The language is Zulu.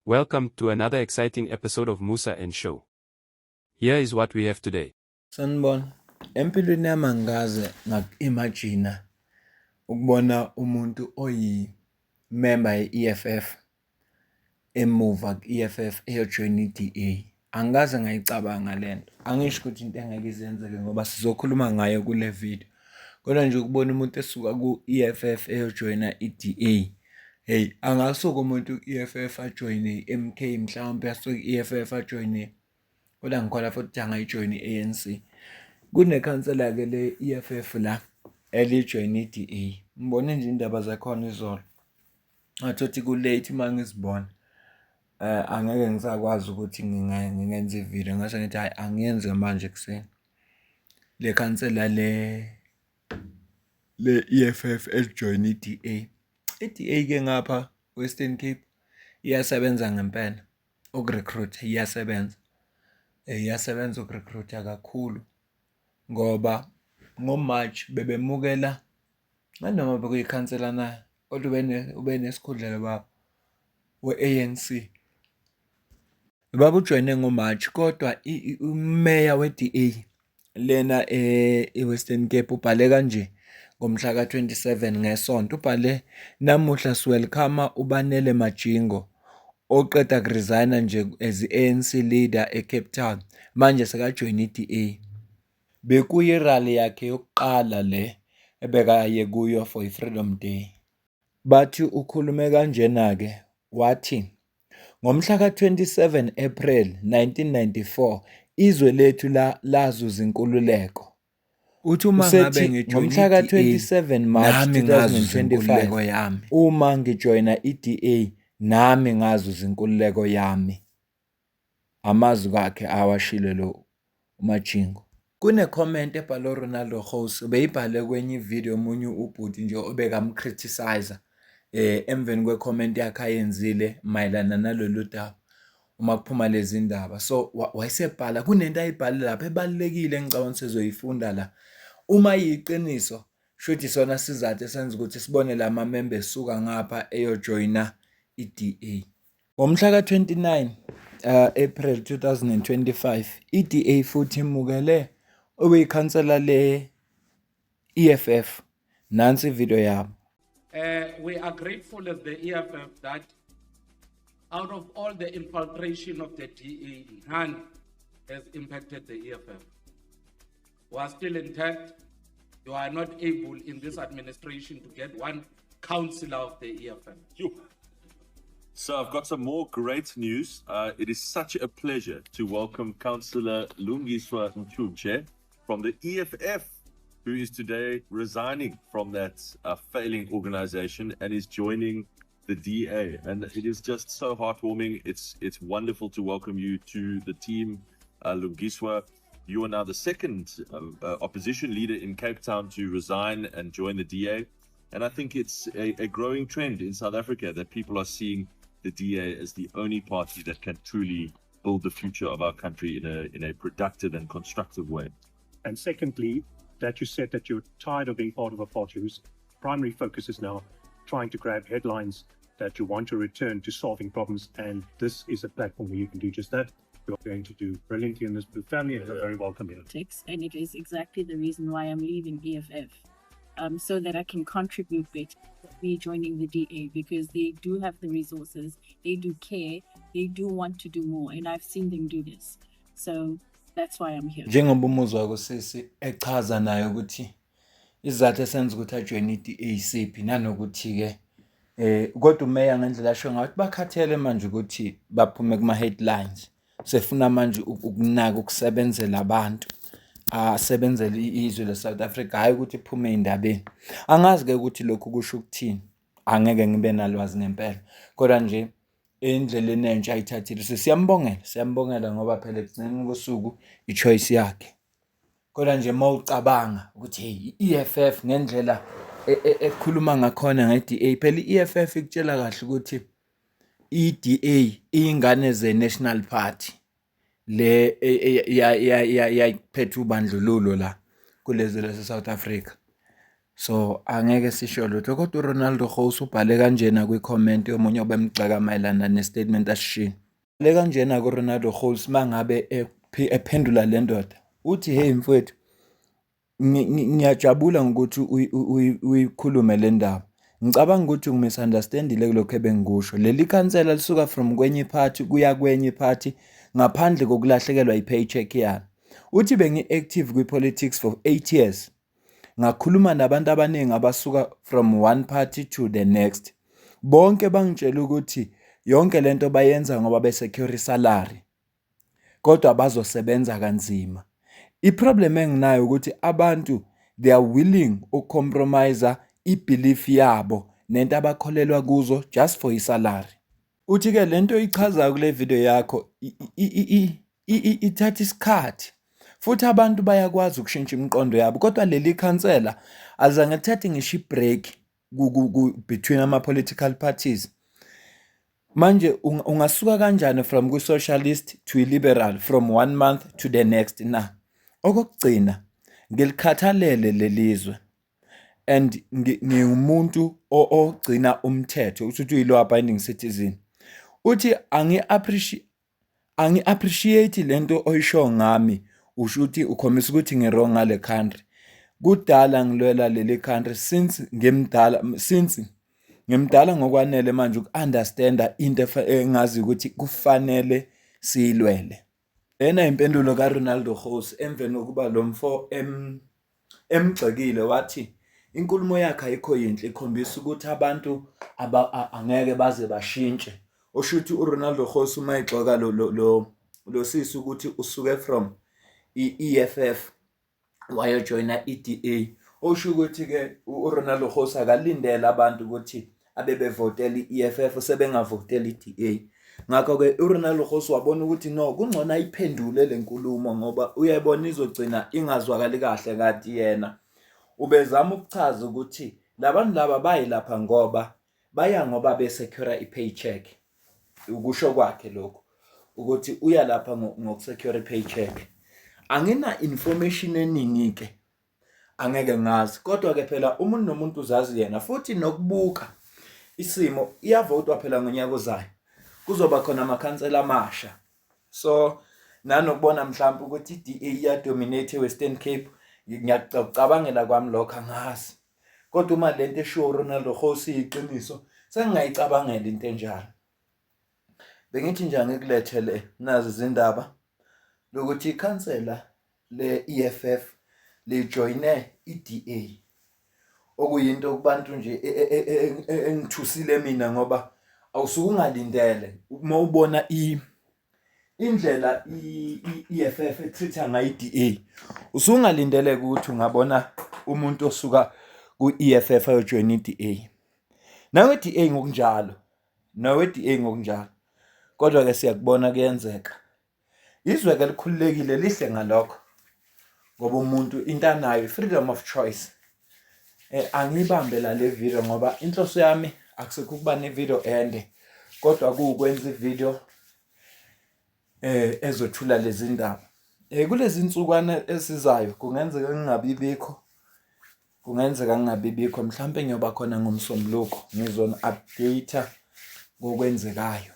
Welcome to another exciting episode of Musa and Show. Here is what we have today. Sanibona, empilweni yami angikaze ngak-imagine ukubona umuntu oyi-member ye-EFF emuva ku-EFF eyojoyina i-DA. Angikaze ngayicabanga lento. Angisho ukuthi into engeke izenzeke ngoba sizokhuluma ngayo kule video. Kodwa nje ukubona umuntu esuka ku-EFF eyojoyina i-DA. Hey, angasuka umuntu ku-EFF ajoyine i-MK mhlawumbe asuke ku-EFF ajoyine kodwa ngikholwa futhi ukuthi angayijoyini i-ANC. Kunekhansela-ke le-EFF la elijoyina i-DA. Ngibone nje indaba zakhona izolo. Ngathothi ku-late uma ngizibona. Angeke ngisakwazi ukuthi ngingenza ivideo ngase ngithi hayi angiyenze manje kuseni. Le khansela le-EFF elijoyina i-DA. I-DA ke ngapha Western Cape iyasebenza ngempela ukurecruit iyasebenza. Iyasebenza ukurecruiter kakhulu ngoba ngoMarch bebemukela nganoma bekuyikhansela na kodwa ube nesikhundlelo baba we-ANC. Baba ujoyine ngoMarch kodwa umeya we-DA lena e-Western Cape ubhale kanje ngomhla ka-27 ngeSonto ubhale namuhla welcome uBanele Majingo oqeda kuresigna nje as i-ANC leader eCape Town manje sekajoyina i-DA. Bekuyirally yakhe yokuqala le ebekaye kuyo for i-Freedom Day. Bathi ukhulume kanjena-ke wathi ngomhla ka-27 April 1994 izwe lethu lazuza inkululeko. Uthi uma ngabe ngomhla ka-27 March 2025 uma ngijoyina i-DA nami ngazuza inkululeko yami. Amazwi akhe awashilo lo Majingo. Kune-comment ebhalwe uRonaldo Gouws beyibhale kwenye ivideo omunye ubhuti nje obekamcriticize emveni kwe-comment yakhe ayenzile mayelana nalolu daba uma kuphuma lezi ndaba. So wayesebhala kunento ayibhale lapha ebalulekile engicabanga sizoyifunda la. Uma yiqiniso shothi sona sizathu esenza ukuthi sibone la ma-member esuka ngapha eyojoyina i-DA. Ngomhla ka-29 April 2025 i-DA futhi imukele obeyikhansela le-EFF. Nansi ivideo yabo. We are grateful as the EFF that out of all the infiltration of the DA, none has impacted the EFF. We are still intact. You are not able in this administration to get one councillor of the EFF. So I've got some more great news. It is such a pleasure to welcome Councillor Lungiswa Mchunche from the EFF, who is today resigning from that failing organization and is joining the DA. And it is just so heartwarming. It's wonderful to welcome you to the team, Lungiswa. You are now the second opposition leader in Cape Town to resign and join the DA. And I think it's a growing trend in South Africa that people are seeing the DA as the only party that can truly build the future of our country in a productive and constructive way. And secondly, that you said that you're tired of being part of a party whose primary focus is now trying to grab headlines, that you want to return to solving problems, and this is a platform where you can do just that. You're going to do brilliantly in this Blue family, and you're very welcome here. And it is exactly the reason why I'm leaving EFF, so that I can contribute better to rejoining the DA, because they do have the resources, they do care, they do want to do more, and I've seen them do this. So that's why I'm here. Njengoba umuzwa kusisi echaza nayo ukuthi izathu esenza ukuthi ajoyine i-DA isiphi nanokuthi ke kodwa umeya ngendlela asho ngathi bakhathele manje ukuthi baphume kuma headlines. Sefuna manje ukunaka ukusebenzela abantu. Asebenzele izwe le-South Africa hayi ukuthi iphume endabeni. Angazi ke ukuthi lokhu kusho ukuthini. Angeke ngibe nalwazi ngempela. Kodwa nje endleleni entsha ayithathile siyambongela ngoba phela ekugcineni kosuku i-choice yakhe. Kodwa nje mawucabanga ukuthi hey i-EFF ngendlela ekhuluma ngakhona nge-DA phela i-EFF ikutshela kahle ukuthi i-DA ingane ze-National Party le yayiphethe ubandlululo la kulezi lase South Africa. So angeke sisho lutho kodwa uRonaldo Gouws ubhale kanjena kwi-comment yomunye obemgxeka mayelana nestatement asishilo. Le kanjena kuRonaldo Gouws mangabe ephendula le ndoda uthi hey mfowethu ngiyajabula ngokuthi uyikhulume le ndaba. Ngicabanga ukuthi ungisunderstandile kulokho ebengikusho. Leli khansela lisuka from kwenye party kuya kwenye party ngaphandle kokulahlekelwa i-paycheck yalo. Uthi bengi-active kwi-politics for 8 years. Ngakhuluma nabantu abaningi abasuka from one party to the next. Bonke bangitshela ukuthi yonke lento bayenza ngoba besecure salary. Kodwa bazosebenza kanzima. I-problem enginayo ukuthi abantu they are willing ucompromise i-belief yabo nento abakholelwa kuzo just for isalary. Uthi ke lento ichaza kule video yakho ithatha isikhathi. Futhi abantu bayakwazi ukushintsha imiqondo yabo kodwa leli khansela azange lithathe ngisho i-break between ama-political parties. Manje ungasuka kanjani from kwi-socialist to i-liberal from 1 month to the next na? Okugcina ngilikhathalele lelizwe and ngiwumuntu ogcina umthetho uthi uyi-law abiding citizen. Uthi angi-appreciate lento oyisho ngami usho ukuthi ukhombisa ukuthi ngi-wrong ngale country. Kudala ngilwela leli country since ngimdala ngokwanele manje uku-understanda into engazi ukuthi kufanele siyilwele. Lena impendulo kaRonaldo Gouws emveni kokuba lo mfo emgxekile wathi inkulumo yakhe ayikho yinhle ikhombisa ukuthi abantu angeke baze bashintshe. Osho ukuthi uRonaldo Gouws uma exoka lo sisi ukuthi usuke from i-EFF wayojoyina i-DA. Osho ukuthi ke uRonaldo Gouws akalindele abantu ukuthi abe bevotela i-EFF sebengavotela i-DA. Ngakho ke uRonaldo Gouws wabona ukuthi no kungcono ayiphendule lenkulumo ngoba uyayibona izogcina ingazwakali kahle kanti yena ubezama ukuchaza ukuthi labantu laba bayilapha ngoba besecure i-paycheck. Ukusho kwakhe lokho ukuthi uyalapha ngokusecure i-paycheck. Angina information eningi ke angeke ngazi kodwa ke phela umuntu nomuntu uzazi yena futhi nokubuka isimo iyavotwa phela ngonyaka ozayo. Kuzoba khona amakhansela amasha. So nanokubona mhlawumbe ukuthi i-DA iyadominate eWestern Cape ngiyacabangela kwami lokho angazi. Kodwa uma lento eshiwo uRonaldo Gouws iyiqiniso sengingayicabangela into enjalo. Bengithi nje angikulethele nazi izindaba lokuthi ikhansela le-EFF lijoyine i-DA. Okuyinto kubantu nje engithusile mina ngoba awusuke ungalindele uma ubona indlela i-EFF etreatha ngayo i-DA. Usuke ungalindele ukuthi ungabona umuntu osuka ku-EFF ayojoyina i-DA. Nawe-DA ngokunjalo. Kodwa ke siyakubona kuyenzeka. Izwe ke likhululekile lihle ngalokho. Ngoba umuntu into anayo freedom of choice. Angibambe la le video ngoba inhloso yami akusekho ukuba ne-video ende kodwa kuwukwenza i-video ezothula lezi ndaba. Kulezi insukwana esizayo kungenzeka ngingabibikho mhlawumbe ngiyoba khona ngomsombuluko ngizona-update ngokwenzekayo.